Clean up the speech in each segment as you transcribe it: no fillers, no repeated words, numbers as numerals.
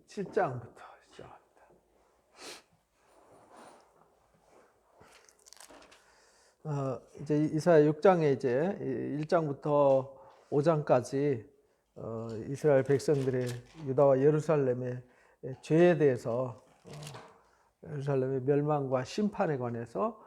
7장부터 시작합니다. 이제 이사야 6장에 이제 1장부터 5장까지 이스라엘 백성들의 유다와 예루살렘의 죄에 대해서 예루살렘의 멸망과 심판에 관해서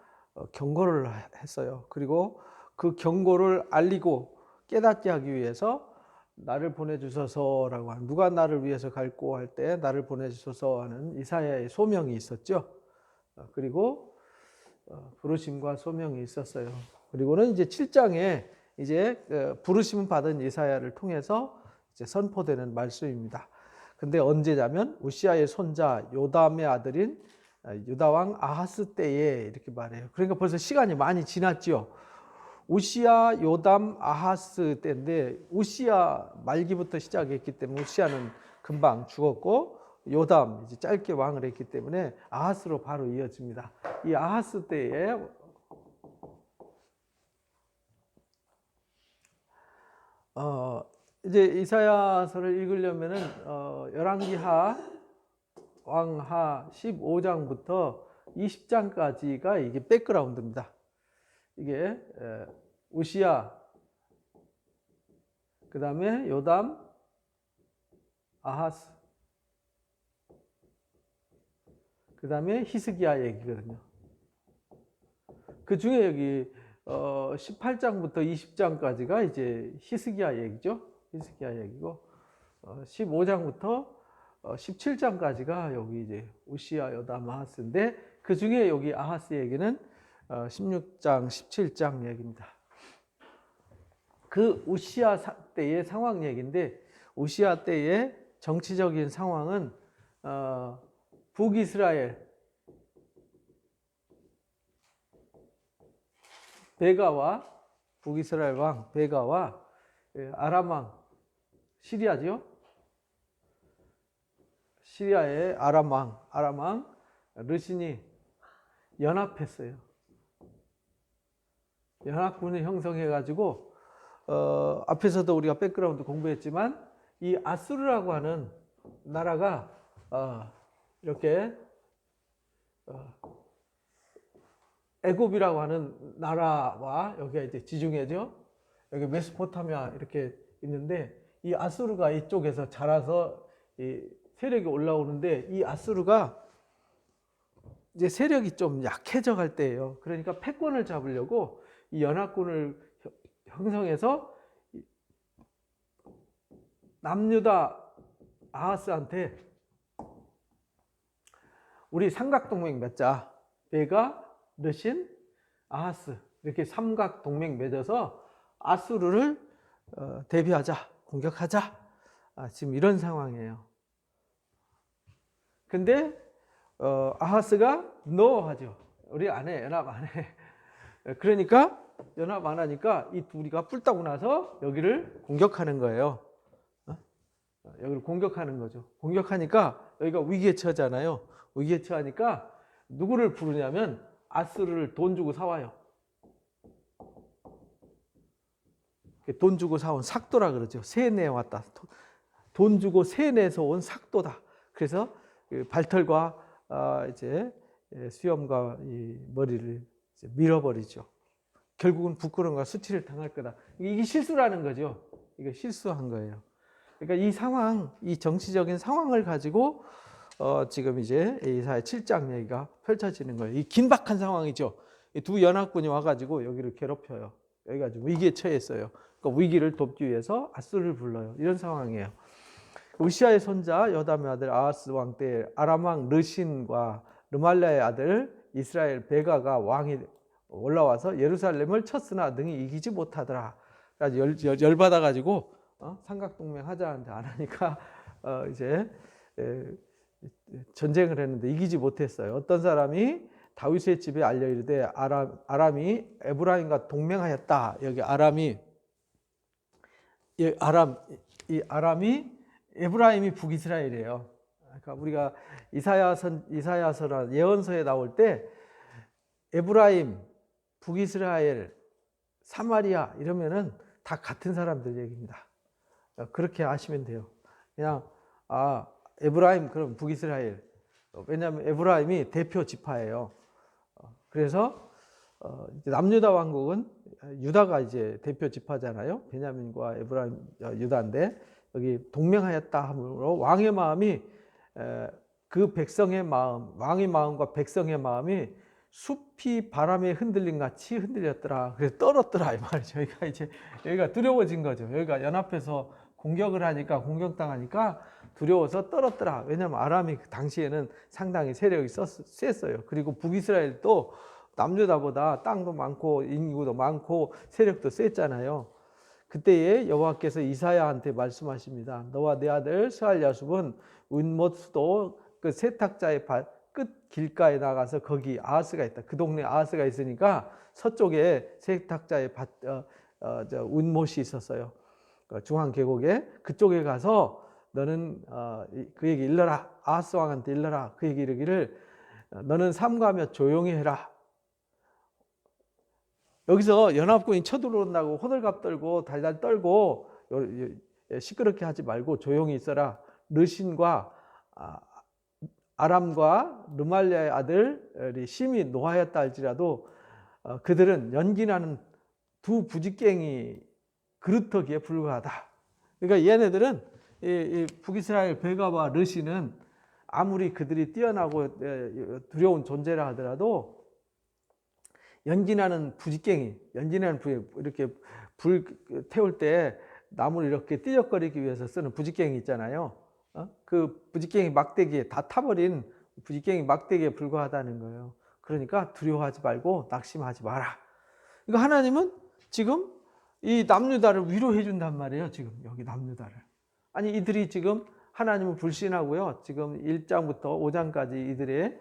경고를 했어요. 그리고 그 경고를 알리고 깨닫게 하기 위해서 나를 보내주소서라고 하는, 누가 나를 위해서 갈고 할 때 나를 보내주소서 하는 이사야의 소명이 있었죠. 그리고 부르심과 소명이 있었어요. 그리고는 이제 7장에 이제 부르심 받은 이사야를 통해서 이제 선포되는 말씀입니다. 근데 언제냐면 우시아의 손자 요담의 아들인 유다 왕 아하스 때에 이렇게 말해요. 그러니까 벌써 시간이 많이 지났죠. 우시아, 요담, 아하스 때인데 우시아 말기부터 시작했기 때문에 우시아는 금방 죽었고 요담 이제 짧게 왕을 했기 때문에 아하스로 바로 이어집니다. 이 아하스 때에 이제 이사야서를 읽으려면은 열왕기하 왕하 15장부터 20장까지가 이게 백그라운드입니다. 이게 우시아, 그 다음에 요담, 아하스, 그 다음에 히스기야 얘기거든요. 그 중에 여기 18장부터 20장까지가 이제 히스기야 얘기죠. 히스기야 얘기고 15장부터 17장까지가 여기 이제 우시아, 요담, 아하스인데 그 중에 여기 아하스 얘기는 16장, 17장 얘기입니다. 그 우시아 때의 상황 얘기인데 우시아 때의 정치적인 상황은 북이스라엘 베가와 북이스라엘 왕 베가와 아람 왕 시리아죠. 시리아의 아람 왕 르신이 연합했어요. 연합군을 형성해가지고 앞에서도 우리가 백그라운드 공부했지만 이 아수르라고 하는 나라가 이렇게 애굽이라고 하는 나라와 여기가 이제 지중해죠. 여기 메소포타미아 이렇게 있는데 이 아수르가 이쪽에서 자라서 이 세력이 올라오는데 이 아수르가 이제 세력이 좀 약해져 갈 때예요. 그러니까 패권을 잡으려고 이 연합군을 형성해서 남유다 아하스한테 우리 삼각동맹 맺자. 베가, 르신, 아하스 이렇게 삼각동맹 맺어서 아수르를 대비하자, 공격하자. 지금 이런 상황이에요. 근데 아하스가 no 하죠. 우리 안 해, 연합 안 해. 그러니까 연합 안 하니까 이 둘이가 뿔따고 나서 여기를 공격하는 거예요. 여기를 공격하는 거죠. 공격하니까 여기가 위기에 처하잖아요. 위기에 처하니까 누구를 부르냐면 아수르를 돈 주고 사와요. 돈 주고 사온 삭도라 그러죠. 세내에 왔다. 돈 주고 세내에서 온 삭도다. 그래서 발털과 이제 수염과 이 머리를 이제 밀어버리죠. 결국은 부끄러움과 수치를 당할 거다. 이게 실수라는 거죠. 이게 실수한 거예요. 그러니까 이 상황, 이 정치적인 상황을 가지고 지금 이제 이사야 7장 얘기가 펼쳐지는 거예요. 이 긴박한 상황이죠. 이 두 연합군이 와가지고 여기를 괴롭혀요. 여기가 지금 위기에 처했어요. 그러니까 위기를 돕기 위해서 아수르를 불러요. 이런 상황이에요. 우시아의 손자 요담의 아들 아하스 왕 때 아람 왕 르신과 르말랴의 아들 이스라엘 베가가 왕이 올라와서 예루살렘을 쳤으나 능히 이기지 못하더라. 그래서 열받아가지고 삼각동맹 하자는데 안 하니까 이제 전쟁을 했는데 이기지 못했어요. 어떤 사람이 다윗의 집에 알려 이르되 아람이 에브라임과 동맹하였다. 여기 아람이 에브라임이 북이스라엘이에요. 그러니까 우리가 이사야서나 예언서에 나올 때 에브라임, 북이스라엘, 사마리아 이러면은 다 같은 사람들 얘기입니다. 그렇게 아시면 돼요. 그냥 에브라임 그럼 북이스라엘. 왜냐하면 에브라임이 대표 지파예요. 그래서 이제 남유다 왕국은 유다가 이제 대표 지파잖아요. 베냐민과 에브라임, 유다인데 여기 동맹하였다 함으로 왕의 마음이 그 백성의 마음, 왕의 마음과 백성의 마음이 숲이 바람에 흔들린 같이 흔들렸더라. 그래서 떨었더라 이 말이죠. 여기가 이제 여기가 두려워진 거죠. 여기가 연합해서 공격을 하니까 공격당하니까 두려워서 떨었더라. 왜냐하면 아람이 그 당시에는 상당히 세력이 셌어요. 그리고 북이스라엘도 남유다보다 땅도 많고 인구도 많고 세력도 셌잖아요. 그때에 여호와께서 이사야한테 말씀하십니다. 너와 네 아들 스알야숲은 운못수도 그 세탁자의 끝 길가에 나가서 거기 아하스가 있다. 그 동네 아하스가 있으니까 서쪽에 세탁자의 운못이 있었어요. 중앙 계곡에 그쪽에 가서 너는 그 얘기 일러라. 아하스 왕한테 일러라. 그 얘기 이르기를 너는 삼가하며 조용히 해라. 여기서 연합군이 쳐들어온다고 호들갑 떨고 달달 떨고 시끄럽게 하지 말고 조용히 있어라. 르신과 아람과 르말리아의 아들이 심히 노하였다 할지라도 그들은 연기나는 두 부직갱이 그루터기에 불과하다. 그러니까 얘네들은 이 북이스라엘 베가와 르신은 아무리 그들이 뛰어나고 두려운 존재라 하더라도 연기나는 부직갱이, 연기나는 이렇게 불 태울 때 나무를 이렇게 띠적거리기 위해서 쓰는 부직갱이 있잖아요. 그 부직갱이 막대기에 다 타버린 부직갱이 막대기에 불과하다는 거예요. 그러니까 두려워하지 말고 낙심하지 마라. 그러니까 하나님은 지금 이 남유다를 위로해 준단 말이에요. 지금 여기 남유다를. 아니 이들이 지금 하나님을 불신하고요. 지금 1장부터 5장까지 이들의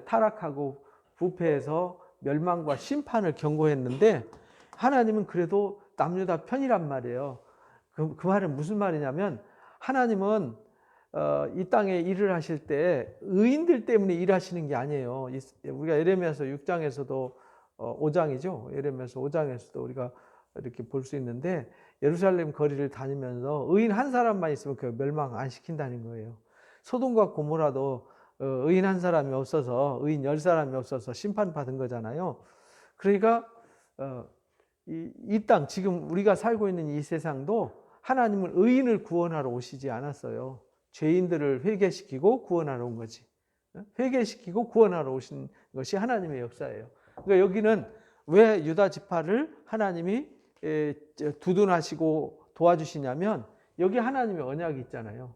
타락하고 부패해서 멸망과 심판을 경고했는데 하나님은 그래도 남유다 편이란 말이에요. 그 말은 무슨 말이냐면 하나님은 이 땅에 일을 하실 때 의인들 때문에 일하시는 게 아니에요. 우리가 예레미야서 6장에서도 5장이죠. 예레미야서 5장에서도 우리가 이렇게 볼 수 있는데 예루살렘 거리를 다니면서 의인 한 사람만 있으면 그 멸망 안 시킨다는 거예요. 소돔과 고모라도 의인 한 사람이 없어서 의인 10사람이 없어서 심판받은 거잖아요. 그러니까 이 땅 지금 우리가 살고 있는 이 세상도 하나님은 의인을 구원하러 오시지 않았어요. 죄인들을 회개시키고 구원하러 온 거지. 회개시키고 구원하러 오신 것이 하나님의 역사예요. 그러니까 여기는 왜 유다 지파를 하나님이 두둔하시고 도와주시냐면 여기 하나님의 언약이 있잖아요.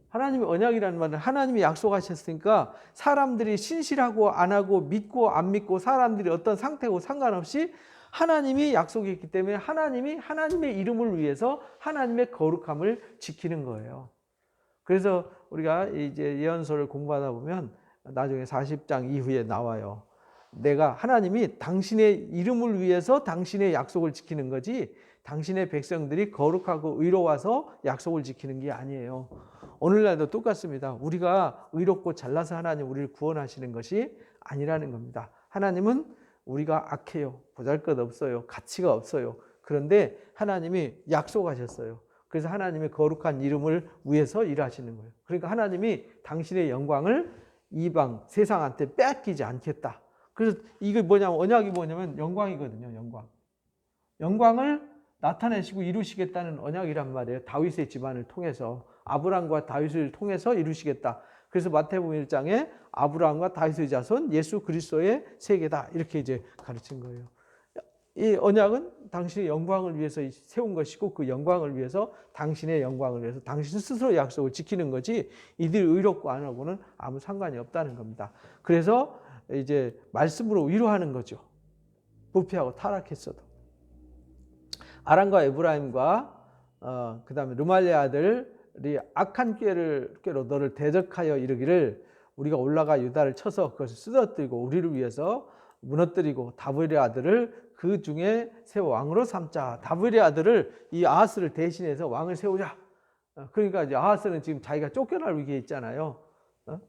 하나님의 언약이라는 말은 하나님이 약속하셨으니까 사람들이 신실하고 안 하고 믿고 안 믿고 사람들이 어떤 상태고 상관없이 하나님이 약속했기 때문에 하나님이 하나님의 이름을 위해서 하나님의 거룩함을 지키는 거예요. 그래서 우리가 이제 예언서를 공부하다 보면 나중에 40장 이후에 나와요. 내가 하나님이 당신의 이름을 위해서 당신의 약속을 지키는 거지 당신의 백성들이 거룩하고 의로워서 약속을 지키는 게 아니에요. 오늘날도 똑같습니다. 우리가 의롭고 잘나서 하나님 우리를 구원하시는 것이 아니라는 겁니다. 하나님은 우리가 악해요. 보잘것없어요. 가치가 없어요. 그런데 하나님이 약속하셨어요. 그래서 하나님의 거룩한 이름을 위해서 일하시는 거예요. 그러니까 하나님이 당신의 영광을 이방 세상한테 뺏기지 않겠다. 그래서 이게 뭐냐면 언약이 뭐냐면 영광이거든요. 영광을 나타내시고 이루시겠다는 언약이란 말이에요. 다윗의 집안을 통해서 아브라함과 다윗을 통해서 이루시겠다. 그래서 마태복음 1장에 아브라함과 다윗의 자손 예수 그리스도의 세계다 이렇게 이제 가르친 거예요. 이 언약은 당신의 영광을 위해서 세운 것이고 그 영광을 위해서 당신의 영광을 위해서 당신 스스로 약속을 지키는 거지 이들이 의롭고 안 하고는 아무 상관이 없다는 겁니다. 그래서 이제 말씀으로 위로하는 거죠. 부패하고 타락했어도. 아람과 에브라임과 그 다음에 르말리아 아들이 악한 꾀로 너를 대적하여 이르기를 우리가 올라가 유다를 쳐서 그것을 쓰러뜨리고 우리를 위해서 무너뜨리고 다윗의 아들을 그 중에 세워 왕으로 삼자. 다윗의 아들을 이 아하스를 대신해서 왕을 세우자. 그러니까 이제 아하스는 지금 자기가 쫓겨날 위기에 있잖아요.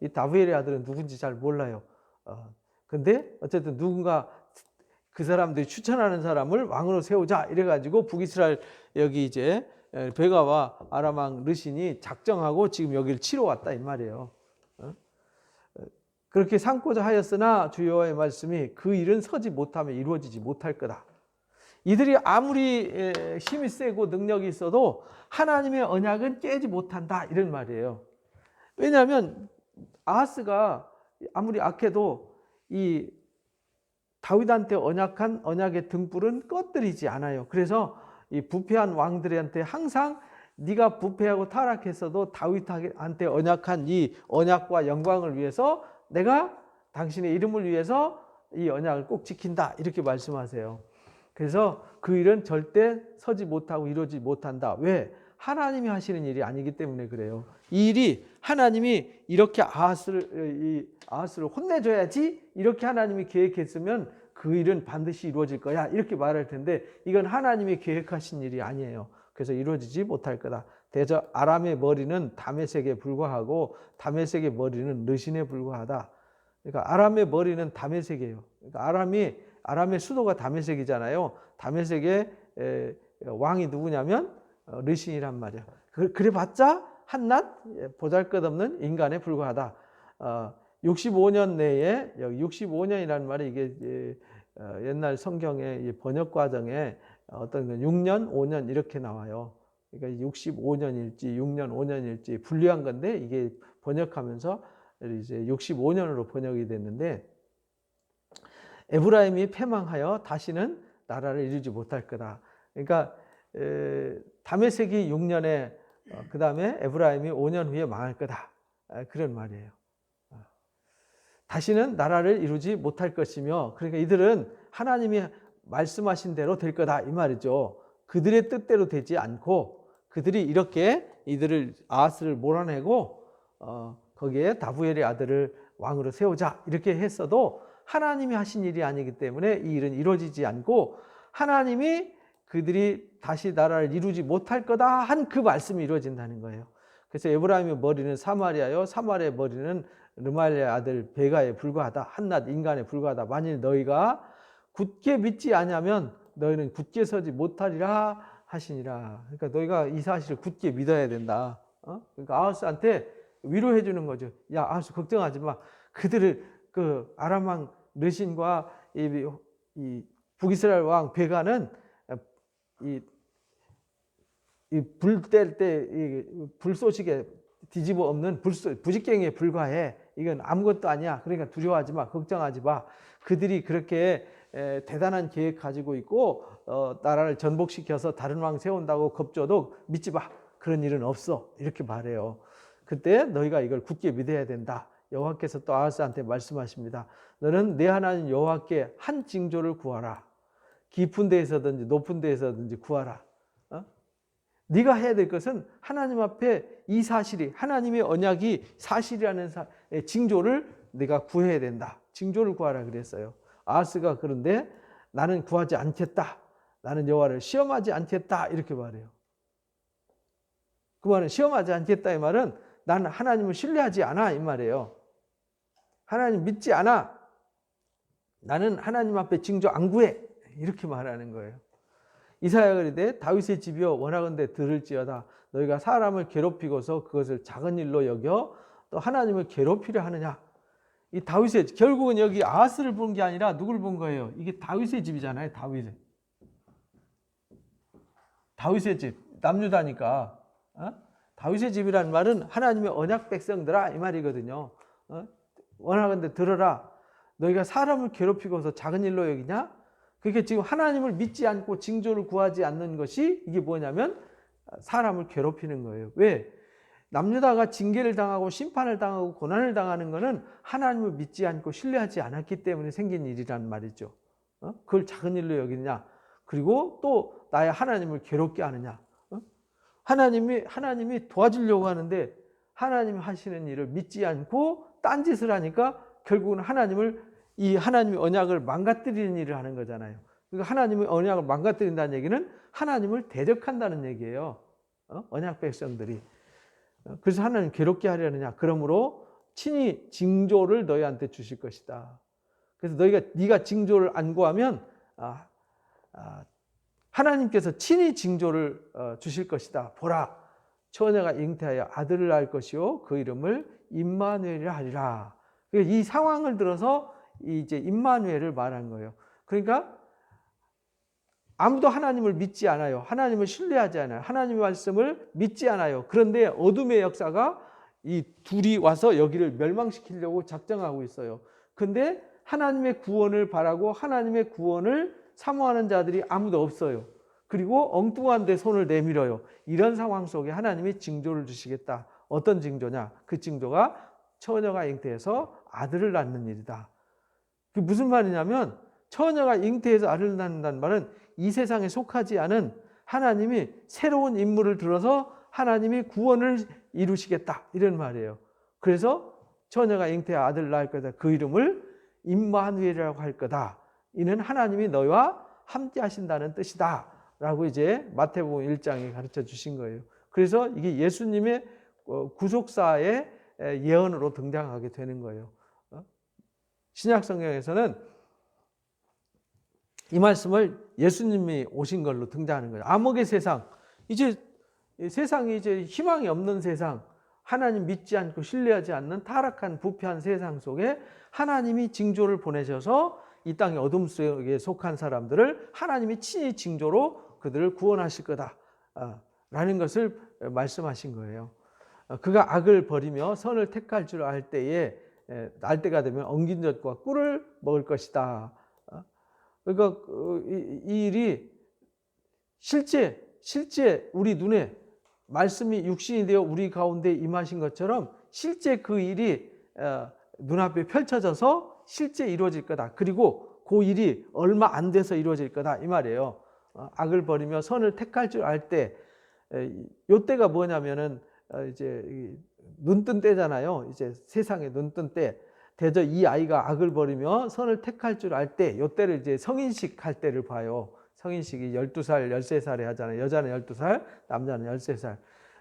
이 다윗의 아들은 누군지 잘 몰라요. 근데 어쨌든 누군가 그 사람들이 추천하는 사람을 왕으로 세우자 이래가지고 북이스라엘 여기 이제 베가와 아람 왕 르신이 작정하고 지금 여기를 치러 왔다 이 말이에요. 그렇게 삼고자 하였으나 주 여호와의 말씀이 그 일은 서지 못하면 이루어지지 못할 거다. 이들이 아무리 힘이 세고 능력이 있어도 하나님의 언약은 깨지 못한다 이런 말이에요. 왜냐하면 아하스가 아무리 악해도 이 다윗한테 언약한 언약의 등불은 꺼뜨리지 않아요. 그래서 이 부패한 왕들한테 항상 네가 부패하고 타락했어도 다윗한테 언약한 이 언약과 영광을 위해서 내가 당신의 이름을 위해서 이 언약을 꼭 지킨다 이렇게 말씀하세요. 그래서 그 일은 절대 서지 못하고 이루어지지 못한다. 왜? 하나님이 하시는 일이 아니기 때문에 그래요. 이 일이 하나님이 이렇게 아하스를 혼내줘야지 이렇게 하나님이 계획했으면 그 일은 반드시 이루어질 거야 이렇게 말할 텐데 이건 하나님이 계획하신 일이 아니에요. 그래서 이루어지지 못할 거다. 대저 아람의 머리는 다메섹에 불과하고 다메섹의 머리는 르신에 불과하다. 그러니까 아람의 머리는 다메섹이에요. 그러니까 아람의 수도가 다메섹이잖아요. 다메섹의 왕이 누구냐면 르신이란 말이야. 그래봤자 한낱 보잘것없는 인간에 불과하다. 65년 내에 65년이라는 말이 이게 옛날 성경의 번역 과정에 어떤 6년, 5년 이렇게 나와요. 그러니까 65년일지 6년, 5년일지 분류한 건데 이게 번역하면서 이제 65년으로 번역이 됐는데 에브라임이 패망하여 다시는 나라를 이루지 못할 거다. 그러니까 다메섹이 6년에 그 다음에 에브라임이 5년 후에 망할 거다. 그런 말이에요. 다시는 나라를 이루지 못할 것이며 그러니까 이들은 하나님이 말씀하신 대로 될 거다 이 말이죠. 그들의 뜻대로 되지 않고 그들이 이렇게 이들을 아하스를 몰아내고 거기에 다부엘의 아들을 왕으로 세우자 이렇게 했어도 하나님이 하신 일이 아니기 때문에 이 일은 이루어지지 않고 하나님이 그들이 다시 나라를 이루지 못할 거다 한 그 말씀이 이루어진다는 거예요. 그래서 에브라임의 머리는 사마리아요 사마리아의 머리는 르말리아의 아들 베가에 불과하다. 한낱 인간에 불과하다. 만일 너희가 굳게 믿지 않으면 너희는 굳게 서지 못하리라 하시니라. 그러니까 너희가 이 사실을 굳게 믿어야 된다. 그러니까 아하스한테 위로해 주는 거죠. 야 아하스 걱정하지 마. 그들을 그 아람 왕 르신과 이 북이스라엘 왕 베가는 이 불 뗄 때 불쏘시개 뒤집어 엎는 부직갱이에 불과해. 이건 아무것도 아니야. 그러니까 두려워하지 마. 걱정하지 마. 그들이 그렇게 대단한 계획 가지고 있고 나라를 전복시켜서 다른 왕 세운다고 겁줘도 믿지 마. 그런 일은 없어. 이렇게 말해요. 그때 너희가 이걸 굳게 믿어야 된다. 여호와께서 또 아하스한테 말씀하십니다. 너는 내 하나님 여호와께 한 징조를 구하라. 깊은 데에서든지 높은 데에서든지 구하라. 네가 해야 될 것은 하나님 앞에 이 사실이 하나님의 언약이 사실이라는 징조를 네가 구해야 된다. 징조를 구하라 그랬어요. 아하스가 그런데 나는 구하지 않겠다. 나는 여호와를 시험하지 않겠다. 이렇게 말해요. 그 말은 시험하지 않겠다 이 말은 나는 하나님을 신뢰하지 않아 이 말이에요. 하나님 믿지 않아. 나는 하나님 앞에 징조 안 구해. 이렇게 말하는 거예요. 이사야가 이르되 다윗의 집이여 원하건대 들을지어다. 너희가 사람을 괴롭히고서 그것을 작은 일로 여겨 또 하나님을 괴롭히려 하느냐. 이 다윗의 결국은 여기 아하스를 본 게 아니라 누굴 본 거예요? 이게 다윗의 집이잖아요. 다윗의 집 남유다니까. 다윗의 집이라는 말은 하나님의 언약 백성들아 이 말이거든요. 원하건대 들어라. 너희가 사람을 괴롭히고서 작은 일로 여기냐? 그게 지금 하나님을 믿지 않고 징조를 구하지 않는 것이 이게 뭐냐면 사람을 괴롭히는 거예요. 왜? 남유다가 징계를 당하고 심판을 당하고 고난을 당하는 것은 하나님을 믿지 않고 신뢰하지 않았기 때문에 생긴 일이란 말이죠. 그걸 작은 일로 여기느냐? 그리고 또 나의 하나님을 괴롭게 하느냐? 하나님이 도와주려고 하는데 하나님이 하시는 일을 믿지 않고 딴짓을 하니까 결국은 하나님의 언약을 망가뜨리는 일을 하는 거잖아요. 그러니까 하나님의 언약을 망가뜨린다는 얘기는 하나님을 대적한다는 얘기예요. 언약 백성들이. 그래서 하나님 괴롭게 하려느냐. 그러므로 친히 징조를 너희한테 주실 것이다. 그래서 네가 징조를 안 구하면 하나님께서 친히 징조를 주실 것이다. 보라, 처녀가 잉태하여 아들을 낳을 것이요 그 이름을 임마누엘이라 하리라. 이 상황을 들어서 이제 임마누엘을 말한 거예요. 그러니까 아무도 하나님을 믿지 않아요. 하나님을 신뢰하지 않아요. 하나님의 말씀을 믿지 않아요. 그런데 어둠의 역사가 이 둘이 와서 여기를 멸망시키려고 작정하고 있어요. 근데 하나님의 구원을 바라고 하나님의 구원을 사모하는 자들이 아무도 없어요. 그리고 엉뚱한 데 손을 내밀어요. 이런 상황 속에 하나님이 징조를 주시겠다. 어떤 징조냐? 그 징조가 처녀가 잉태해서 아들을 낳는 일이다. 그게 무슨 말이냐면 처녀가 잉태해서 아들을 낳는다는 말은 이 세상에 속하지 않은 하나님이 새로운 인물을 들어서 하나님이 구원을 이루시겠다. 이런 말이에요. 그래서 처녀가 잉태해 아들을 낳을 거다. 그 이름을 임마누엘이라고 할 거다. 이는 하나님이 너희와 함께 하신다는 뜻이다. 라고 이제 마태복음 1장에 가르쳐 주신 거예요. 그래서 이게 예수님의 구속사의 예언으로 등장하게 되는 거예요. 신약 성경에서는 이 말씀을 예수님이 오신 걸로 등장하는 거예요. 암흑의 세상, 이제 세상이 이제 희망이 없는 세상, 하나님 믿지 않고 신뢰하지 않는 타락한 부패한 세상 속에 하나님이 징조를 보내셔서 이 땅의 어둠 속에 속한 사람들을 하나님이 친히 징조로 그들을 구원하실 거다 라는 것을 말씀하신 거예요. 그가 악을 버리며 선을 택할 줄 알 때에 날 때가 되면 엉긴 젖과 꿀을 먹을 것이다. 그러니까 이 일이 실제 우리 눈에 말씀이 육신이 되어 우리 가운데 임하신 것처럼 실제 그 일이 눈앞에 펼쳐져서 실제 이루어질 거다. 그리고 그 일이 얼마 안 돼서 이루어질 거다 이 말이에요. 악을 버리며 선을 택할 줄 알 때, 요때가 뭐냐면은 이제 눈뜬 때잖아요. 이제 세상에 눈뜬 때. 대저 이 아이가 악을 버리며 선을 택할 줄 알 때, 요때를 이제 성인식 할 때를 봐요. 성인식이 12살, 13살에 하잖아요. 여자는 12살, 남자는 13살.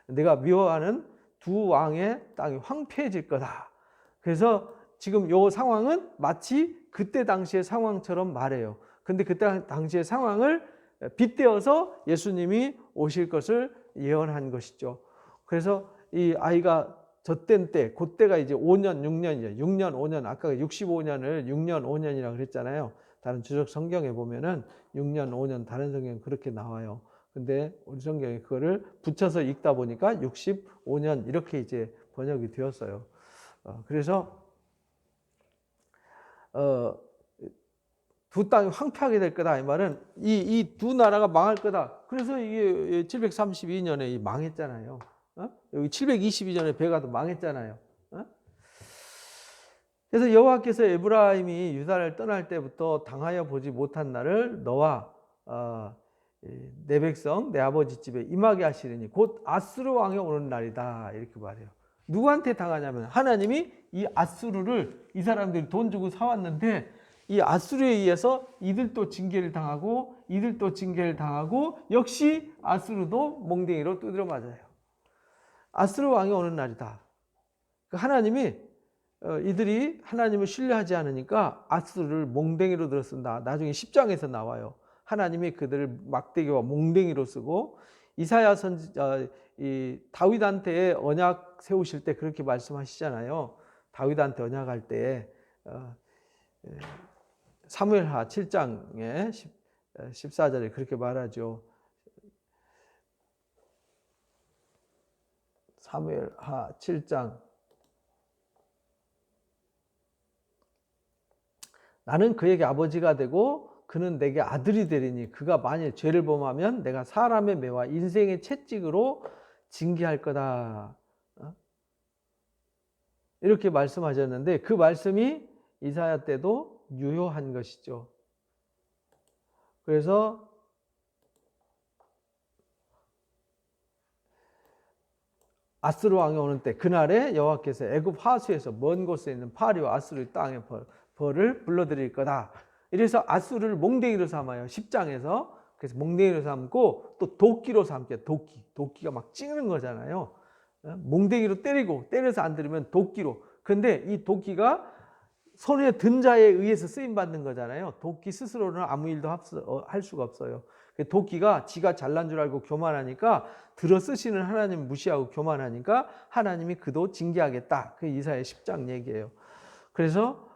내가 미워하는 두 왕의 땅이 황폐해질 거다. 그래서 지금 요 상황은 마치 그때 당시의 상황처럼 말해요. 근데 그때 당시의 상황을 빗대어서 예수님이 오실 것을 예언한 것이죠. 그래서 이 아이가 젖된 때, 그때가 이제 5년, 6년이죠. 6년, 5년, 아까 65년을 6년, 5년이라고 그랬잖아요. 다른 주적 성경에 보면은 6년, 5년, 다른 성경은 그렇게 나와요. 근데 우리 성경에 그거를 붙여서 읽다 보니까 65년 이렇게 이제 번역이 되었어요. 그래서 두 땅이 황폐하게 될 거다 이 말은 이 두 나라가 망할 거다. 그래서 이게 732년에 망했잖아요. 여기 722년에 베가도 망했잖아요. 그래서 여호와께서 에브라임이 유다를 떠날 때부터 당하여 보지 못한 날을 너와 내 백성 내 아버지 집에 임하게 하시리니 곧 아수르 왕이 오는 날이다 이렇게 말해요. 누구한테 당하냐면 하나님이 이 아수르를 이 사람들이 돈 주고 사왔는데 이 아수르에 의해서 이들도 징계를 당하고 이들도 징계를 당하고 역시 아수르도 몽댕이로 두드려 맞아요. 아수르 왕이 오는 날이다. 하나님이 이들이 하나님을 신뢰하지 않으니까 아수르를 몽댕이로 들어쓴다. 나중에 10장에서 나와요. 하나님이 그들을 막대기와 몽댕이로 쓰고 이사야 이 다윗한테 언약 세우실 때 그렇게 말씀하시잖아요. 다윗한테 언약할 때 사무엘하 7장에 14절에 그렇게 말하죠. 사무엘하 7장 나는 그에게 아버지가 되고 그는 내게 아들이 되리니 그가 만일 죄를 범하면 내가 사람의 매와 인생의 채찍으로 징계할 거다. 이렇게 말씀하셨는데 그 말씀이 이사야 때도 유효한 것이죠. 그래서 아수르 왕이 오는 때 그날에 여호와께서 애굽 하수에서 먼 곳에 있는 파리와 아수르 땅의 벌을 불러드릴 거다. 이래서 아수르를 몽댕이로 삼아요. 10장에서. 그래서 몽댕이로 삼고 또 도끼로 삼게. 도끼가 막 찌르는 거잖아요. 몽댕이로 때려서 안 들으면 도끼로. 근데 이 도끼가 손에 든 자에 의해서 쓰임 받는 거잖아요. 도끼 스스로는 아무 일도 할 수가 없어요. 도끼가 지가 잘난 줄 알고 교만하니까 들어 쓰시는 하나님 무시하고 교만하니까 하나님이 그도 징계하겠다. 그 이사야 10장 얘기예요. 그래서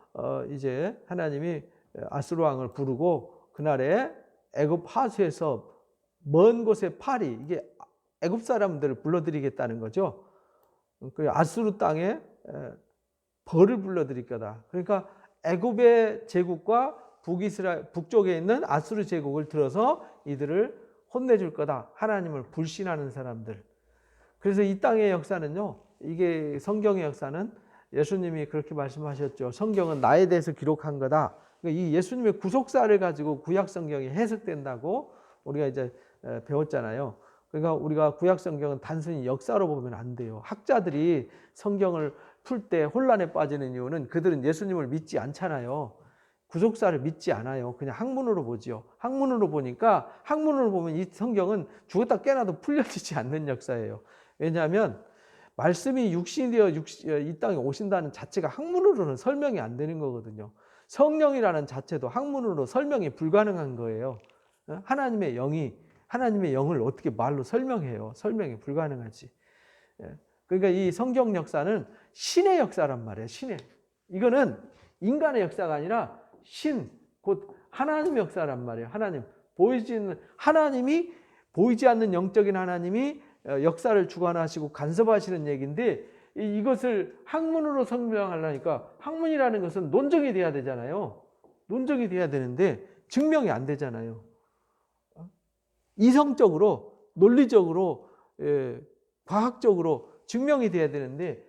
이제 하나님이 아수르 왕을 부르고 그날에 애굽 하수에서 먼 곳에 파리, 이게 애굽 사람들을 불러들이겠다는 거죠. 그 아수르 땅에 벌을 불러들일 거다. 그러니까 애굽의 제국과 북쪽에 있는 아수르 제국을 들어서 이들을 혼내줄 거다. 하나님을 불신하는 사람들. 그래서 이 땅의 역사는요, 이게 성경의 역사는 예수님이 그렇게 말씀하셨죠. 성경은 나에 대해서 기록한 거다. 그러니까 이 예수님의 구속사를 가지고 구약 성경이 해석된다고 우리가 이제 배웠잖아요. 그러니까 우리가 구약 성경은 단순히 역사로 보면 안 돼요. 학자들이 성경을 풀 때 혼란에 빠지는 이유는 그들은 예수님을 믿지 않잖아요. 구속사를 믿지 않아요. 그냥 학문으로 보지요. 학문으로 보니까 학문으로 보면 이 성경은 죽었다 깨어나도 풀려지지 않는 역사예요. 왜냐하면 말씀이 육신이 되어 이 땅에 오신다는 자체가 학문으로는 설명이 안 되는 거거든요. 성령이라는 자체도 학문으로 설명이 불가능한 거예요. 하나님의 영을 어떻게 말로 설명해요? 설명이 불가능하지. 그러니까 이 성경 역사는 신의 역사란 말이에요. 신의. 이거는 인간의 역사가 아니라 곧 하나님의 역사란 말이에요. 하나님이 보이지 않는 영적인 하나님이 역사를 주관하시고 간섭하시는 얘기인데, 이것을 학문으로 설명하려니까 학문이라는 것은 논증이 돼야 되잖아요. 논증이 돼야 되는데 증명이 안 되잖아요. 이성적으로, 논리적으로, 과학적으로 증명이 돼야 되는데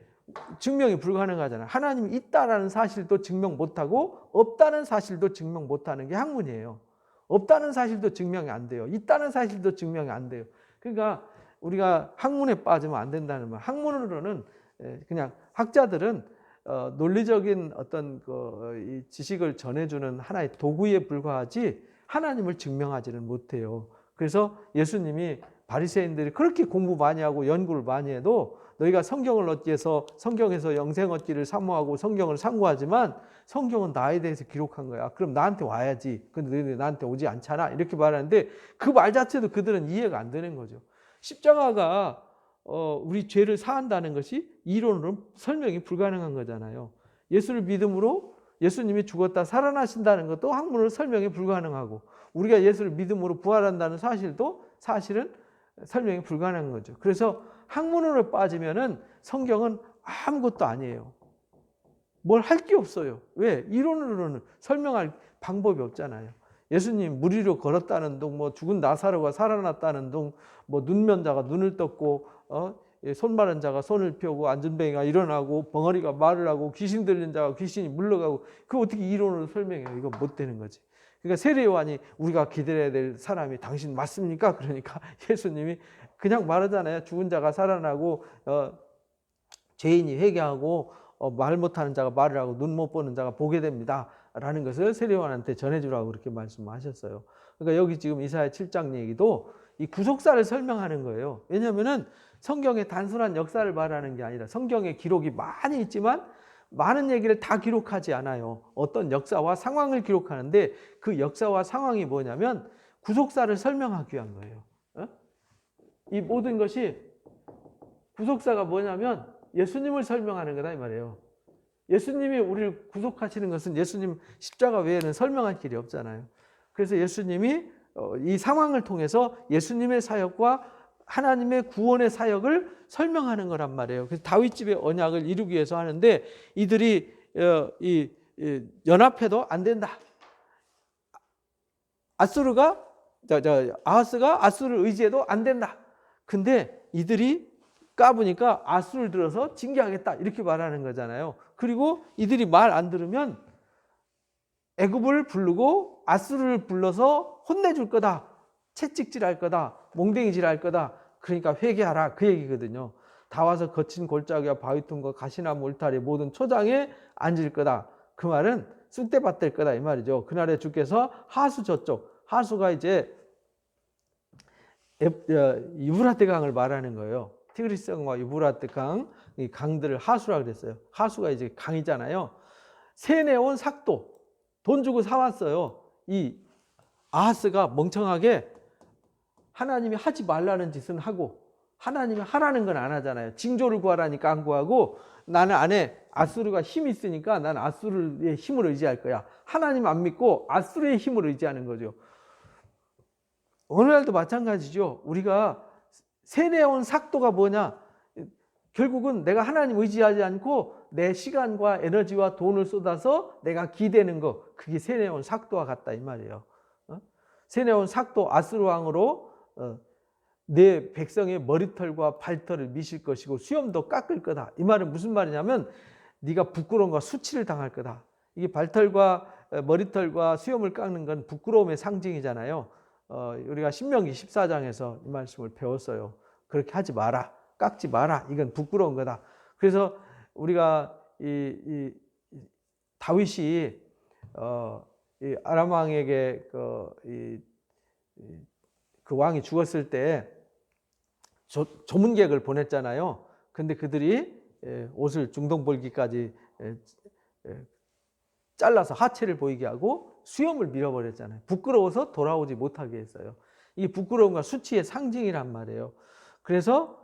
증명이 불가능하잖아요. 하나님이 있다라는 사실도 증명 못하고 없다는 사실도 증명 못하는 게 학문이에요. 없다는 사실도 증명이 안 돼요. 있다는 사실도 증명이 안 돼요. 그러니까 우리가 학문에 빠지면 안 된다는 말. 학문으로는 그냥 학자들은 논리적인 어떤 이 지식을 전해주는 하나의 도구에 불과하지 하나님을 증명하지는 못해요. 그래서 예수님이 바리새인들이 그렇게 공부 많이 하고 연구를 많이 해도 너희가 성경을 얻기 위해서 성경에서 영생 얻기를 사모하고 성경을 상고하지만 성경은 나에 대해서 기록한 거야. 그럼 나한테 와야지. 근데 너희들 나한테 오지 않잖아. 이렇게 말하는데 그 말 자체도 그들은 이해가 안 되는 거죠. 십자가가 우리 죄를 사한다는 것이 이론으로 설명이 불가능한 거잖아요. 예수를 믿음으로 예수님이 죽었다 살아나신다는 것도 학문으로 설명이 불가능하고, 우리가 예수를 믿음으로 부활한다는 사실도 사실은 설명이 불가능한 거죠. 그래서 학문으로 빠지면은 성경은 아무것도 아니에요. 뭘 할 게 없어요. 왜? 이론으로는 설명할 방법이 없잖아요. 예수님 물 위로 걸었다는 둥, 뭐 죽은 나사로가 살아났다는 둥, 뭐 눈면 자가 눈을 떴고, 손 마른 자가 손을 펴고, 안전뱅이가 일어나고, 벙어리가 말을 하고, 귀신 들린 자가 귀신이 물러가고, 그거 어떻게 이론으로 설명해요? 이거 못 되는 거지. 그러니까 세례요한이 우리가 기다려야 될 사람이 당신 맞습니까? 그러니까 예수님이 그냥 말하잖아요. 죽은 자가 살아나고, 죄인이 회개하고, 말 못하는 자가 말을 하고, 눈 못 보는 자가 보게 됩니다. 라는 것을 세례요한한테 전해주라고 그렇게 말씀하셨어요. 그러니까 여기 지금 이사야 7장 얘기도 이 구속사를 설명하는 거예요. 왜냐하면은 성경의 단순한 역사를 말하는 게 아니라 성경에 기록이 많이 있지만 많은 얘기를 다 기록하지 않아요. 어떤 역사와 상황을 기록하는데 그 역사와 상황이 뭐냐면 구속사를 설명하기 위한 거예요. 이 모든 것이 구속사가 뭐냐면 예수님을 설명하는 거다 이 말이에요. 예수님이 우리를 구속하시는 것은 예수님 십자가 외에는 설명할 길이 없잖아요. 그래서 예수님이 이 상황을 통해서 예수님의 사역과 하나님의 구원의 사역을 설명하는 거란 말이에요. 그래서 다윗집의 언약을 이루기 위해서 하는데 이들이 연합해도 안 된다. 아하스가 아수르를 의지해도 안 된다. 근데 이들이 까부니까 아수르를 들어서 징계하겠다 이렇게 말하는 거잖아요. 그리고 이들이 말 안 들으면 애굽을 부르고 아수르를 불러서 혼내줄 거다. 채찍질할 거다. 몽댕이질할 거다. 그러니까 회개하라 그 얘기거든요. 다 와서 거친 골짜기와 바위통과 가시나무 울타리 모든 초장에 앉을 거다. 그 말은 쑥대밭 될 거다 이 말이죠. 그날에 주께서 하수 저쪽, 하수가 이제 유브라데 강을 말하는 거예요. 티그리스 강과 유브라데 강, 이 강들을 하수라 그랬어요. 하수가 이제 강이잖아요. 세내온 삭도 돈 주고 사왔어요. 이 아하스가 멍청하게 하나님이 하지 말라는 짓은 하고 하나님이 하라는 건 안 하잖아요. 징조를 구하라니까 안 구하고 나는 안에 아수르가 힘이 있으니까 난 아수르의 힘을 의지할 거야. 하나님 안 믿고 아수르의 힘을 의지하는 거죠. 오늘날도 마찬가지죠. 우리가 세뇌온 삭도가 뭐냐? 결국은 내가 하나님 의지하지 않고 내 시간과 에너지와 돈을 쏟아서 내가 기대는 거, 그게 세뇌온 삭도와 같다 이 말이에요. 세뇌온 삭도 아수르 왕으로 내 백성의 머리털과 발털을 미실 것이고 수염도 깎을 거다. 이 말은 무슨 말이냐면 네가 부끄러움과 수치를 당할 거다. 이게 발털과 머리털과 수염을 깎는 건 부끄러움의 상징이잖아요. 우리가 신명기 14장에서 이 말씀을 배웠어요. 그렇게 하지 마라. 깎지 마라. 이건 부끄러운 거다. 그래서 우리가 이 다윗이 이 아람 왕에게 그 왕이 죽었을 때 조문객을 보냈잖아요. 근데 그들이 옷을 중동볼기까지 잘라서 하체를 보이게 하고 수염을 밀어버렸잖아요. 부끄러워서 돌아오지 못하게 했어요. 이 부끄러움과 수치의 상징이란 말이에요. 그래서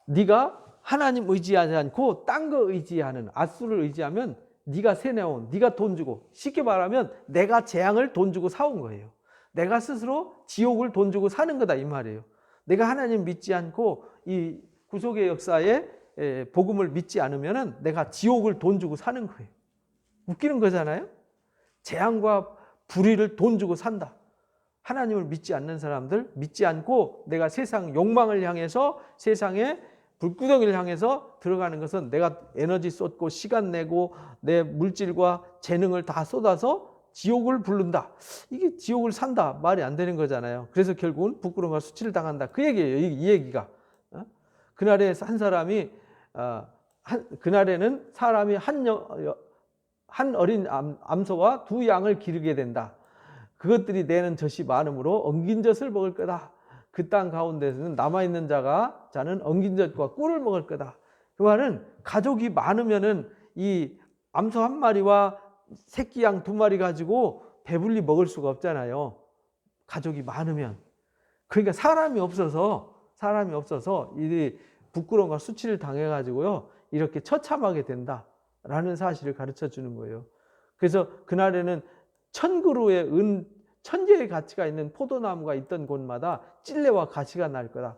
네가 하나님 의지하지 않고 딴 거 의지하는 아수를 의지하면 네가 세뇌온, 네가 돈 주고, 쉽게 말하면 내가 재앙을 돈 주고 사온 거예요. 내가 스스로 지옥을 돈 주고 사는 거다 이 말이에요. 내가 하나님 믿지 않고 이 구속의 역사에 복음을 믿지 않으면 내가 지옥을 돈 주고 사는 거예요. 웃기는 거잖아요. 재앙과 불의를 돈 주고 산다. 하나님을 믿지 않는 사람들, 믿지 않고 내가 세상 욕망을 향해서 세상의 불구덩이를 향해서 들어가는 것은 내가 에너지 쏟고 시간 내고 내 물질과 재능을 다 쏟아서 지옥을 부른다. 이게 지옥을 산다. 말이 안 되는 거잖아요. 그래서 결국은 부끄러움과 수치를 당한다. 그 얘기예요. 이 얘기가. 그날에 한 사람이 그날에는 사람이 한 어린 암소와 두 양을 기르게 된다. 그것들이 내는 젖이 많으므로 엉긴 젖을 먹을 거다. 그 땅 가운데서는 남아있는 자는 엉긴 젖과 꿀을 먹을 거다. 그 말은 가족이 많으면은 이 암소 한 마리와 새끼 양 두 마리 가지고 배불리 먹을 수가 없잖아요. 가족이 많으면. 그러니까 사람이 없어서 이 부끄러움과 수치를 당해가지고요 이렇게 처참하게 된다라는 사실을 가르쳐 주는 거예요. 그래서 그날에는 1000그루의 천재의 가치가 있는 포도나무가 있던 곳마다 찔레와 가시가 날 거다.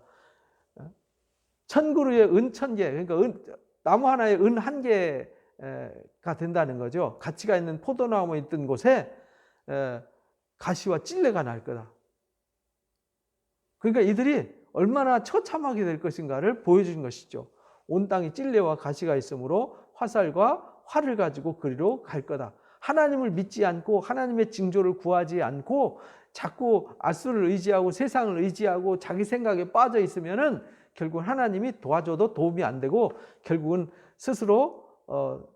1000그루의 은 1000개, 그러니까 나무 하나에 은 1개가 된다는 거죠. 가치가 있는 포도나무 있던 곳에 가시와 찔레가 날 거다. 그러니까 이들이 얼마나 처참하게 될 것인가를 보여주는 것이죠. 온 땅에 찔레와 가시가 있으므로 화살과 활을 가지고 그리로 갈 거다. 하나님을 믿지 않고 하나님의 징조를 구하지 않고 자꾸 아수를 의지하고 세상을 의지하고 자기 생각에 빠져 있으면은 결국은 하나님이 도와줘도 도움이 안 되고 결국은 스스로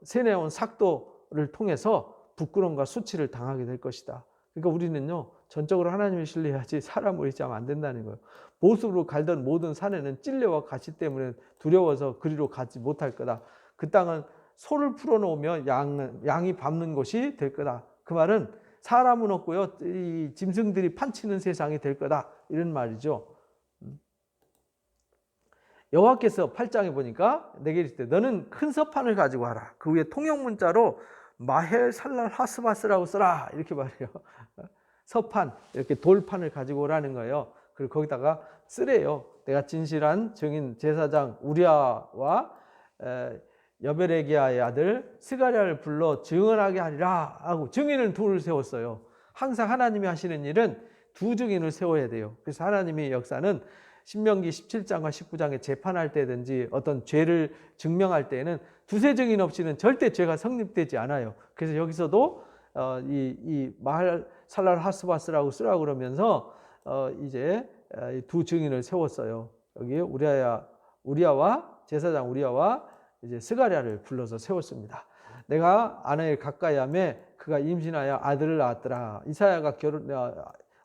세뇌온 삭도를 통해서 부끄러움과 수치를 당하게 될 것이다. 그러니까 우리는요 전적으로 하나님을 신뢰해야지 사람을 의지하면 안 된다는 거예요. 보습으로 갈던 모든 산에는 찔레와 가시 때문에 두려워서 그리로 가지 못할 거다. 그 땅은 소를 풀어놓으면 양이 밟는 곳이 될 거다. 그 말은 사람은 없고요 이 짐승들이 판치는 세상이 될 거다 이런 말이죠. 여호와께서 8장에 보니까 내게 이르시되 너는 큰 서판을 가지고 와라. 그 위에 통용문자로 마헬 살랄 하스바스라고 써라 이렇게 말해요. 서판 이렇게 돌판을 가지고 오라는 거예요. 그리고 거기다가 쓰래요. 내가 진실한 증인 제사장 우리아와 여베레기야의 아들 스가랴를 불러 증언하게 하리라 하고 증인을 둘을 세웠어요. 항상 하나님이 하시는 일은 두 증인을 세워야 돼요. 그래서 하나님의 역사는 신명기 17장과 19장에 재판할 때든지 어떤 죄를 증명할 때에는 두세 증인 없이는 절대 죄가 성립되지 않아요. 그래서 여기서도 이 마할 살랄 하스바스라고 쓰라고 그러면서 이제 두 증인을 세웠어요. 여기 우리아와 제사장 우리아와 이제 스가랴를 불러서 세웠습니다. 내가 아내를 가까이 하매 그가 임신하여 아들을 낳았더라. 이사야가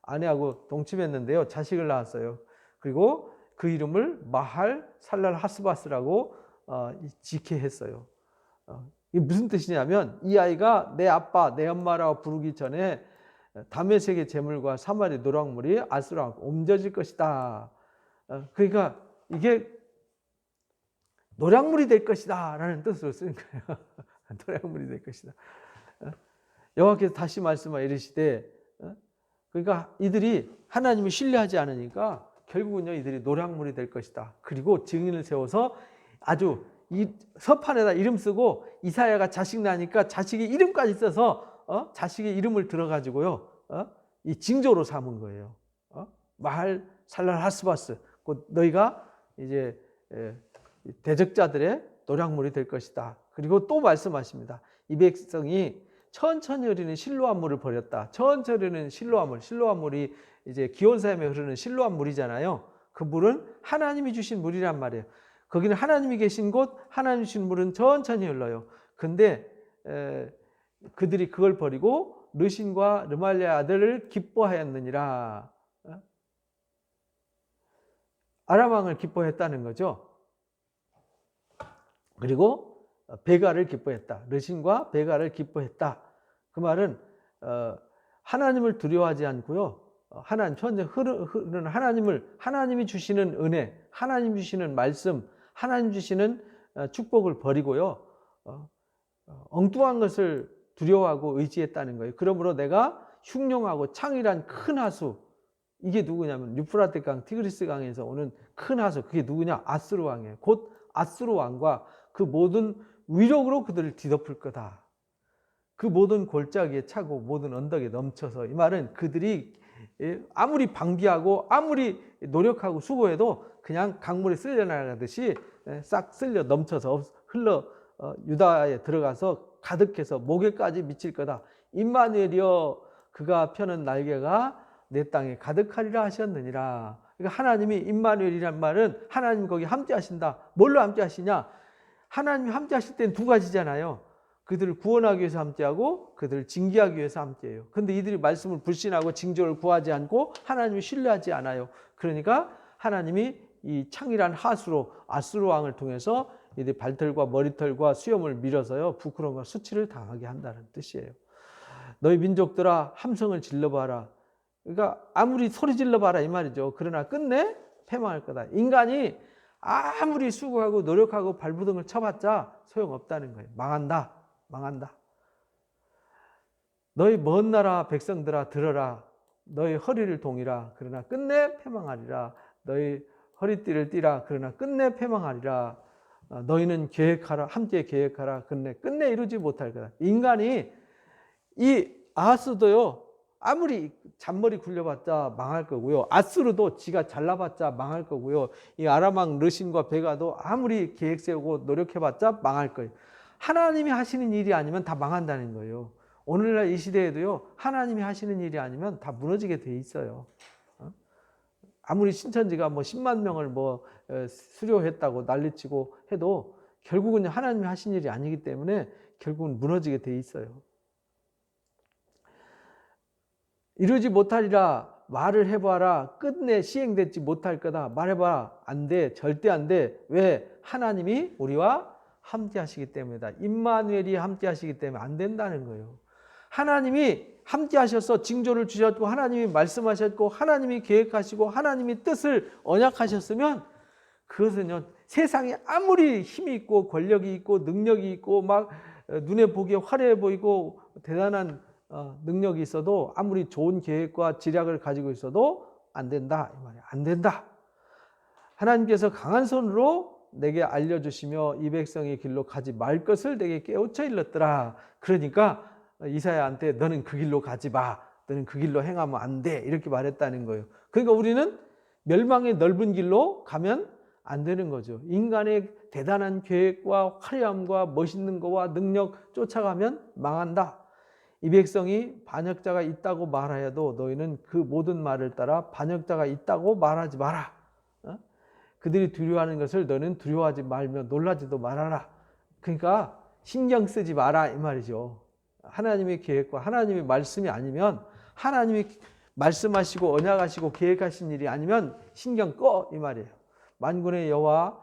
아내하고 동침했는데요. 자식을 낳았어요. 그리고 그 이름을 마할 살랄 하스바스라고 지게 했어요. 이게 무슨 뜻이냐면 이 아이가 내 아빠 내 엄마라고 부르기 전에 다메섹의 재물과 사마리 노랑물이 아수르 옮겨질 것이다. 그러니까 이게 노량물이 될 것이다 라는 뜻으로 쓰는 거예요. 노량물이 될 것이다. 여호와께서 다시 말씀하여 이르시되, 그러니까 이들이 하나님을 신뢰하지 않으니까 결국은요 이들이 노량물이 될 것이다. 그리고 증인을 세워서 아주 이 서판에다 이름 쓰고, 이사야가 자식 나니까 자식의 이름까지 써서 자식의 이름을 들어가지고요 이 징조로 삼은 거예요. 마할 살랄 하스바스, 곧 너희가 이제 대적자들의 노량물이 될 것이다. 그리고 또 말씀하십니다. 이 백성이 천천히 흐르는 실로암 물을 버렸다. 천천히 흐르는 실로암 물이 이제 기온샘에 흐르는 실로암 물이잖아요. 그 물은 하나님이 주신 물이란 말이에요. 거기는 하나님이 계신 곳, 하나님이 주신 물은 천천히 흘러요. 근데 그들이 그걸 버리고 르신과 르말리아 아들을 기뻐하였느니라. 아람 왕을 기뻐했다는 거죠. 그리고 베가를 기뻐했다. 르신과 베가를 기뻐했다. 그 말은 하나님을 두려워하지 않고요. 하나님 천재 흐르는 하나님이 주시는 은혜, 하나님 주시는 말씀, 하나님 주시는 축복을 버리고요. 엉뚱한 것을 두려워하고 의지했다는 거예요. 그러므로 내가 흉룡하고 창이란 큰 하수, 이게 누구냐면 유프라테 강, 티그리스 강에서 오는 큰 하수, 그게 누구냐? 아수르 왕이에요. 곧 아수르 왕과 그 모든 위력으로 그들을 뒤덮을 거다. 그 모든 골짜기에 차고 모든 언덕에 넘쳐서, 이 말은 그들이 아무리 방비하고 아무리 노력하고 수고해도 그냥 강물에 쓸려 나가듯이 싹 쓸려 넘쳐서 흘러 유다에 들어가서 가득해서 목에까지 미칠 거다. 임마누엘이여 그가 펴는 날개가 내 땅에 가득하리라 하셨느니라. 그러니까 하나님이 임마누엘이란 말은 하나님 거기 함께 하신다. 뭘로 함께 하시냐? 하나님이 함께 하실 때는 두 가지잖아요. 그들을 구원하기 위해서 함께하고 그들을 징계하기 위해서 함께해요. 근데 이들이 말씀을 불신하고 징조를 구하지 않고 하나님을 신뢰하지 않아요. 그러니까 하나님이 이 창이란 하수로 아수르 왕을 통해서 이들이 발털과 머리털과 수염을 밀어서요 부끄러움과 수치를 당하게 한다는 뜻이에요. 너희 민족들아 함성을 질러봐라. 그러니까 아무리 소리 질러봐라 이 말이죠. 그러나 끝내 패망할 거다. 인간이 아무리 수고하고 노력하고 발부둥을 쳐봤자 소용없다는 거예요. 망한다. 너희 먼 나라 백성들아 들어라. 너희 허리를 동이라. 그러나 끝내 패망하리라. 너희 허리띠를 띠라. 그러나 끝내 패망하리라. 너희는 계획하라. 함께 계획하라. 끝내 이루지 못할 거다. 인간이 이 아하스도요 아무리 잔머리 굴려봤자 망할 거고요. 아수르도 지가 잘나봤자 망할 거고요. 이 아람왕 르신과 베가도 아무리 계획 세우고 노력해봤자 망할 거예요. 하나님이 하시는 일이 아니면 다 망한다는 거예요. 오늘날 이 시대에도요 하나님이 하시는 일이 아니면 다 무너지게 돼 있어요. 아무리 신천지가 뭐 10만 명을 뭐 수료했다고 난리치고 해도 결국은 하나님이 하신 일이 아니기 때문에 결국은 무너지게 돼 있어요. 이루지 못하리라. 말을 해봐라. 끝내 시행되지 못할 거다. 말해봐라. 안 돼. 절대 안 돼. 왜? 하나님이 우리와 함께 하시기 때문이다. 임마누엘이 함께 하시기 때문에 안 된다는 거예요. 하나님이 함께 하셔서 징조를 주셨고 하나님이 말씀하셨고 하나님이 계획하시고 하나님이 뜻을 언약하셨으면 그것은요 세상에 아무리 힘이 있고 권력이 있고 능력이 있고 막 눈에 보기에 화려해 보이고 대단한 능력이 있어도 아무리 좋은 계획과 지략을 가지고 있어도 안 된다 이 말이야. 안 된다. 하나님께서 강한 손으로 내게 알려주시며 이 백성의 길로 가지 말 것을 내게 깨우쳐 일렀더라. 그러니까 이사야한테 너는 그 길로 가지 마. 너는 그 길로 행하면 안 돼. 이렇게 말했다는 거예요. 그러니까 우리는 멸망의 넓은 길로 가면 안 되는 거죠. 인간의 대단한 계획과 화려함과 멋있는 거와 능력 쫓아가면 망한다. 이 백성이 반역자가 있다고 말하여도 너희는 그 모든 말을 따라 반역자가 있다고 말하지 마라. 그들이 두려워하는 것을 너는 두려워하지 말며 놀라지도 말아라. 그러니까 신경 쓰지 마라 이 말이죠. 하나님의 계획과 하나님의 말씀이 아니면 하나님이 말씀하시고 언약하시고 계획하신 일이 아니면 신경 꺼 이 말이에요. 만군의 여호와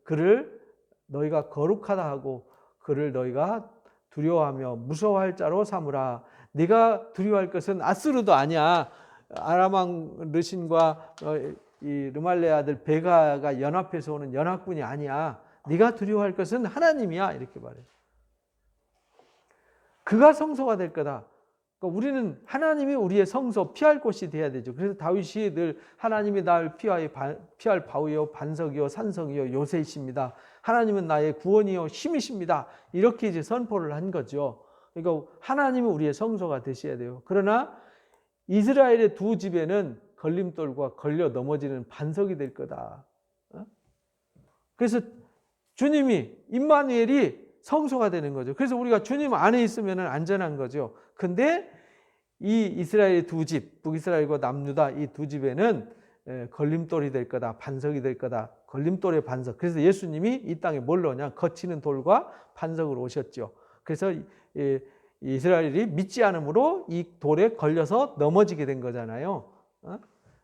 그를 너희가 거룩하다 하고 그를 너희가 두려워하며 무서워할 자로 삼으라. 네가 두려워할 것은 아수르도 아니야. 아람 왕 르신과 이 르말레 아들 베가가 연합해서 오는 연합군이 아니야. 네가 두려워할 것은 하나님이야. 이렇게 말해요. 그가 성소가 될 거다. 그러니까 우리는 하나님이 우리의 성소, 피할 곳이 돼야 되죠. 그래서 다윗이 늘 하나님이 나를 피할 바위요 반석이요 산성이요 요새이십니다. 하나님은 나의 구원이요 힘이십니다. 이렇게 이제 선포를 한 거죠. 그러니까 하나님은 우리의 성소가 되셔야 돼요. 그러나 이스라엘의 두 집에는 걸림돌과 걸려 넘어지는 반석이 될 거다. 그래서 주님이 임마누엘이 성소가 되는 거죠. 그래서 우리가 주님 안에 있으면 안전한 거죠. 근데 이 이스라엘의 두 집, 북이스라엘과 남유다 이 두 집에는 걸림돌이 될 거다. 반석이 될 거다. 걸림돌의 반석. 그래서 예수님이 이 땅에 뭘로 오냐? 거치는 돌과 반석으로 오셨죠. 그래서 이스라엘이 믿지 않음으로 이 돌에 걸려서 넘어지게 된 거잖아요.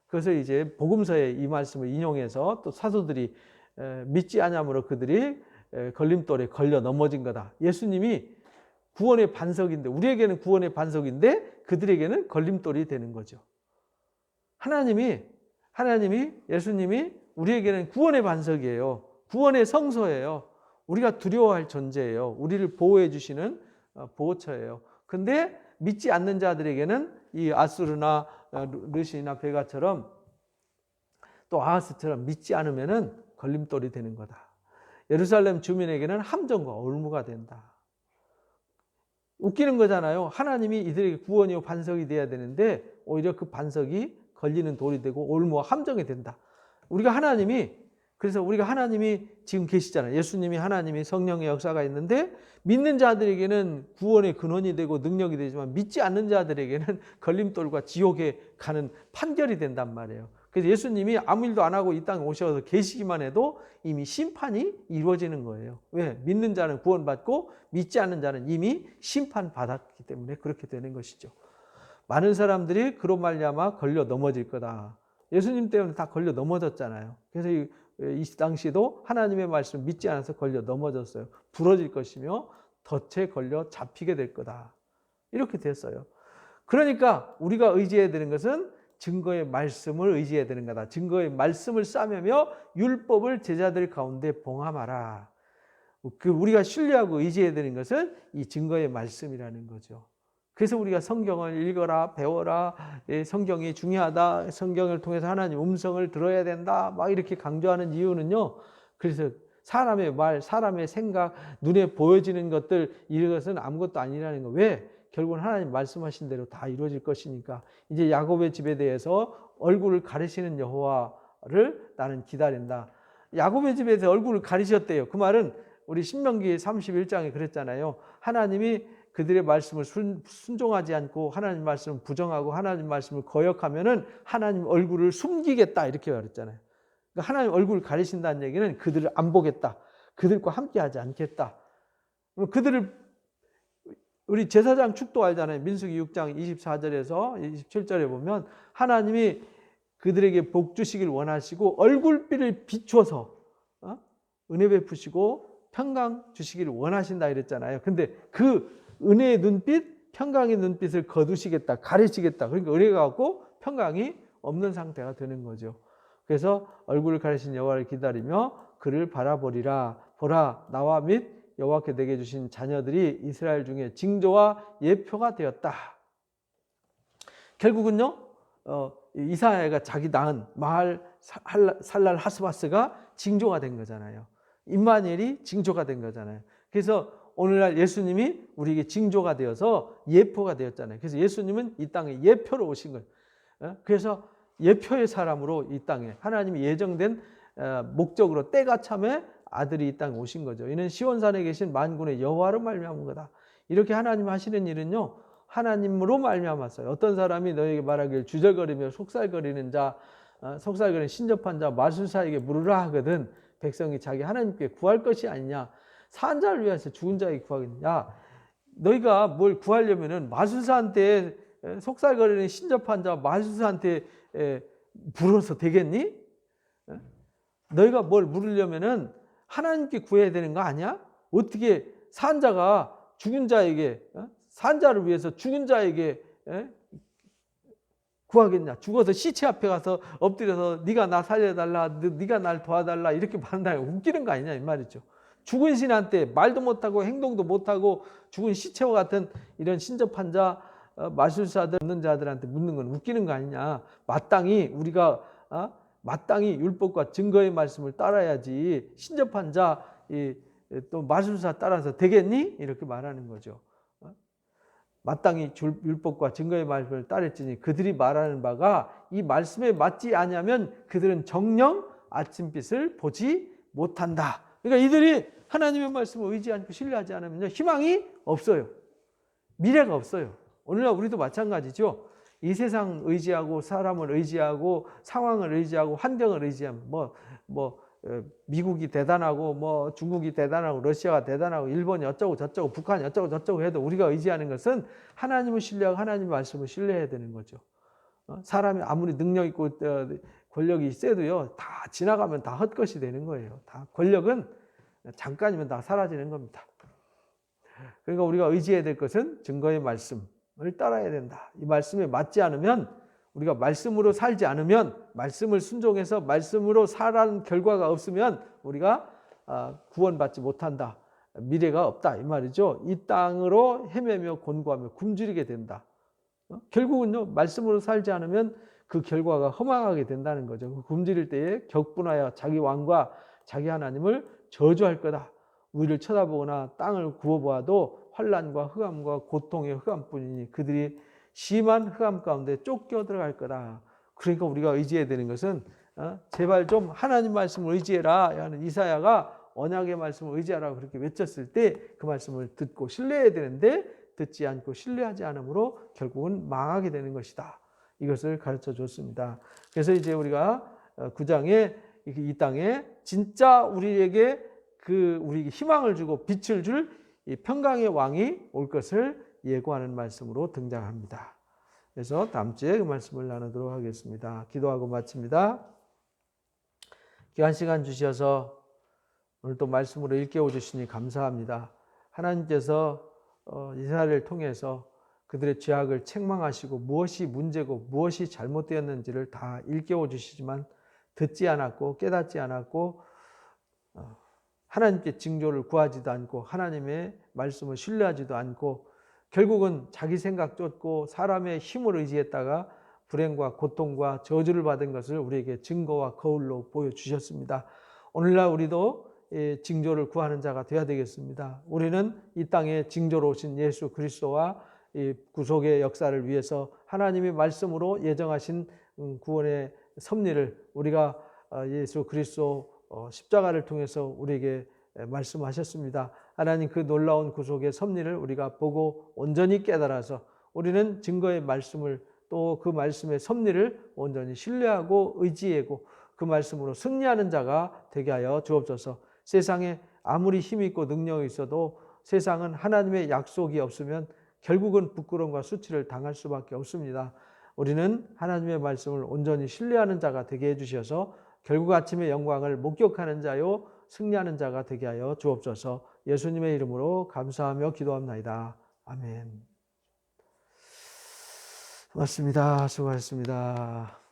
그래서 이제 복음서에 이 말씀을 인용해서 또 사도들이 믿지 않음으로 그들이 걸림돌에 걸려 넘어진 거다. 예수님이 구원의 반석인데, 우리에게는 구원의 반석인데 그들에게는 걸림돌이 되는 거죠. 하나님이 예수님이 우리에게는 구원의 반석이에요. 구원의 성소예요. 우리가 두려워할 존재예요. 우리를 보호해 주시는 보호처예요. 근데 믿지 않는 자들에게는 이 아수르나 르신이나 베가처럼 또 아하스처럼 믿지 않으면은 걸림돌이 되는 거다. 예루살렘 주민에게는 함정과 올무가 된다. 웃기는 거잖아요. 하나님이 이들에게 구원이요 반석이 돼야 되는데 오히려 그 반석이 걸리는 돌이 되고 올무와 함정이 된다. 그래서 우리가 하나님이 지금 계시잖아요. 예수님이 하나님이 성령의 역사가 있는데 믿는 자들에게는 구원의 근원이 되고 능력이 되지만 믿지 않는 자들에게는 걸림돌과 지옥에 가는 판결이 된단 말이에요. 그래서 예수님이 아무 일도 안 하고 이 땅에 오셔서 계시기만 해도 이미 심판이 이루어지는 거예요. 왜? 믿는 자는 구원받고 믿지 않는 자는 이미 심판받았기 때문에 그렇게 되는 것이죠. 많은 사람들이 그로 말미암아 걸려 넘어질 거다. 예수님 때문에 다 걸려 넘어졌잖아요. 그래서 이 당시도 하나님의 말씀을 믿지 않아서 걸려 넘어졌어요. 부러질 것이며 덫에 걸려 잡히게 될 거다. 이렇게 됐어요. 그러니까 우리가 의지해야 되는 것은 증거의 말씀을 의지해야 되는 거다. 증거의 말씀을 싸매며 율법을 제자들 가운데 봉함하라. 우리가 신뢰하고 의지해야 되는 것은 이 증거의 말씀이라는 거죠. 그래서 우리가 성경을 읽어라, 배워라, 성경이 중요하다, 성경을 통해서 하나님 음성을 들어야 된다, 막 이렇게 강조하는 이유는요. 그래서 사람의 말, 사람의 생각, 눈에 보여지는 것들, 이것은 아무것도 아니라는 거. 왜? 결국은 하나님 말씀하신 대로 다 이루어질 것이니까. 이제 야곱의 집에 대해서 얼굴을 가리시는 여호와를 나는 기다린다. 야곱의 집에 대해서 얼굴을 가리셨대요. 그 말은 우리 신명기 31장에 그랬잖아요. 하나님이 그들의 말씀을 순종하지 않고 하나님 말씀을 부정하고 하나님 말씀을 거역하면은 하나님 얼굴을 숨기겠다 이렇게 말했잖아요. 그러니까 하나님 얼굴을 가리신다는 얘기는 그들을 안 보겠다. 그들과 함께하지 않겠다. 그들을 우리 제사장 축도 알잖아요. 민수기 6장 24절에서 27절에 보면 하나님이 그들에게 복 주시길 원하시고 얼굴빛을 비춰서 은혜 베푸시고 평강 주시기를 원하신다 이랬잖아요. 근데 그 은혜의 눈빛, 평강의 눈빛을 거두시겠다, 가리시겠다. 그러니까 은혜가 없고 평강이 없는 상태가 되는 거죠. 그래서 얼굴을 가리신 여호와를 기다리며 그를 바라보리라. 보라, 나와 및 여호와께 내게 주신 자녀들이 이스라엘 중에 징조와 예표가 되었다. 결국은요, 이사야가 자기 낳은 마할 살랄 하스바스가 징조가 된 거잖아요. 임마누엘이 징조가 된 거잖아요. 그래서 오늘날 예수님이 우리에게 징조가 되어서 예표가 되었잖아요. 그래서 예수님은 이 땅에 예표로 오신 거예요. 그래서 예표의 사람으로 이 땅에 하나님이 예정된 목적으로 때가 참에 아들이 이 땅에 오신 거죠. 이는 시온산에 계신 만군의 여호와로 말미암은 거다. 이렇게 하나님 하시는 일은요, 하나님으로 말미암았어요. 어떤 사람이 너에게 말하길 주절거리며 속살거리는 자, 속살거리는 신접한 자 마술사에게 물으라 하거든 백성이 자기 하나님께 구할 것이 아니냐. 산 자를 위해서 죽은 자에게 구하겠냐. 너희가 뭘 구하려면은 마술사한테 속살거리는 신접한 자 마술사한테 물어서 되겠니? 너희가 뭘 물으려면은 하나님께 구해야 되는 거 아니야? 어떻게 산 자가 죽은 자에게 산 자를 위해서 죽은 자에게 구하겠냐? 죽어서 시체 앞에 가서 엎드려서 네가 나 살려달라, 네가 날 도와달라 이렇게 말한다. 웃기는 거 아니냐 이 말이죠. 죽은 신한테 말도 못하고 행동도 못하고 죽은 시체와 같은 이런 신접한 자, 마술사들 없는 자들한테 묻는 건 웃기는 거 아니냐. 마땅히 우리가 마땅히 율법과 증거의 말씀을 따라야지 신접한 자, 또 마술사 따라서 되겠니? 이렇게 말하는 거죠. 마땅히 율법과 증거의 말씀을 따르지니 그들이 말하는 바가 이 말씀에 맞지 않으면 그들은 정녕 아침빛을 보지 못한다. 그러니까 이들이 하나님의 말씀을 의지 않고 신뢰하지 않으면 희망이 없어요. 미래가 없어요. 오늘날 우리도 마찬가지죠. 이 세상 의지하고 사람을 의지하고 상황을 의지하고 환경을 의지하면 미국이 대단하고 중국이 대단하고 러시아가 대단하고 일본이 어쩌고 저쩌고 북한이 어쩌고 저쩌고 해도 우리가 의지하는 것은 하나님을 신뢰하고 하나님의 말씀을 신뢰해야 되는 거죠. 사람이 아무리 능력 있고 권력이 세도요 다 지나가면 다 헛것이 되는 거예요. 다 권력은 잠깐이면 다 사라지는 겁니다. 그러니까 우리가 의지해야 될 것은 증거의 말씀을 따라야 된다. 이 말씀에 맞지 않으면 우리가 말씀으로 살지 않으면 말씀을 순종해서 말씀으로 살아는 결과가 없으면 우리가 구원받지 못한다. 미래가 없다 이 말이죠. 이 땅으로 헤매며 곤고하며 굶주리게 된다. 결국은요 말씀으로 살지 않으면 그 결과가 허망하게 된다는 거죠. 굶주릴 때에 격분하여 자기 왕과 자기 하나님을 저주할 거다. 우리를 쳐다보거나 땅을 구워보아도 환난과 흑암과 고통의 흑암뿐이니 그들이 심한 흑암 가운데 쫓겨 들어갈 거다. 그러니까 우리가 의지해야 되는 것은 제발 좀 하나님 말씀을 의지해라 하는 이사야가 언약의 말씀을 의지하라고 그렇게 외쳤을 때 그 말씀을 듣고 신뢰해야 되는데 듣지 않고 신뢰하지 않으므로 결국은 망하게 되는 것이다. 이것을 가르쳐 줬습니다. 그래서 이제 우리가 9장에 이 땅에 진짜 우리에게 우리에게 희망을 주고 빛을 줄 이 평강의 왕이 올 것을 예고하는 말씀으로 등장합니다. 그래서 다음 주에 그 말씀을 나누도록 하겠습니다. 기도하고 마칩니다. 귀한 시간 주셔서 오늘 또 말씀으로 일깨워 주시니 감사합니다. 하나님께서 이스라엘을 통해서 그들의 죄악을 책망하시고 무엇이 문제고 무엇이 잘못되었는지를 다 일깨워 주시지만 듣지 않았고 깨닫지 않았고 하나님께 징조를 구하지도 않고 하나님의 말씀을 신뢰하지도 않고 결국은 자기 생각 쫓고 사람의 힘을 의지했다가 불행과 고통과 저주를 받은 것을 우리에게 증거와 거울로 보여주셨습니다. 오늘날 우리도 징조를 구하는 자가 되어야 되겠습니다. 우리는 이 땅에 징조로 오신 예수 그리스도와 이 구속의 역사를 위해서 하나님의 말씀으로 예정하신 구원의 섭리를 우리가 예수 그리스도 십자가를 통해서 우리에게 말씀하셨습니다. 하나님 그 놀라운 구속의 섭리를 우리가 보고 온전히 깨달아서 우리는 증거의 말씀을 또 그 말씀의 섭리를 온전히 신뢰하고 의지하고 그 말씀으로 승리하는 자가 되게 하여 주옵소서. 세상에 아무리 힘이 있고 능력이 있어도 세상은 하나님의 약속이 없으면 결국은 부끄러움과 수치를 당할 수밖에 없습니다. 우리는 하나님의 말씀을 온전히 신뢰하는 자가 되게 해주셔서 결국 아침의 영광을 목격하는 자요 승리하는 자가 되게 하여 주옵소서. 예수님의 이름으로 감사하며 기도합나이다. 아멘. 고맙습니다. 수고하셨습니다.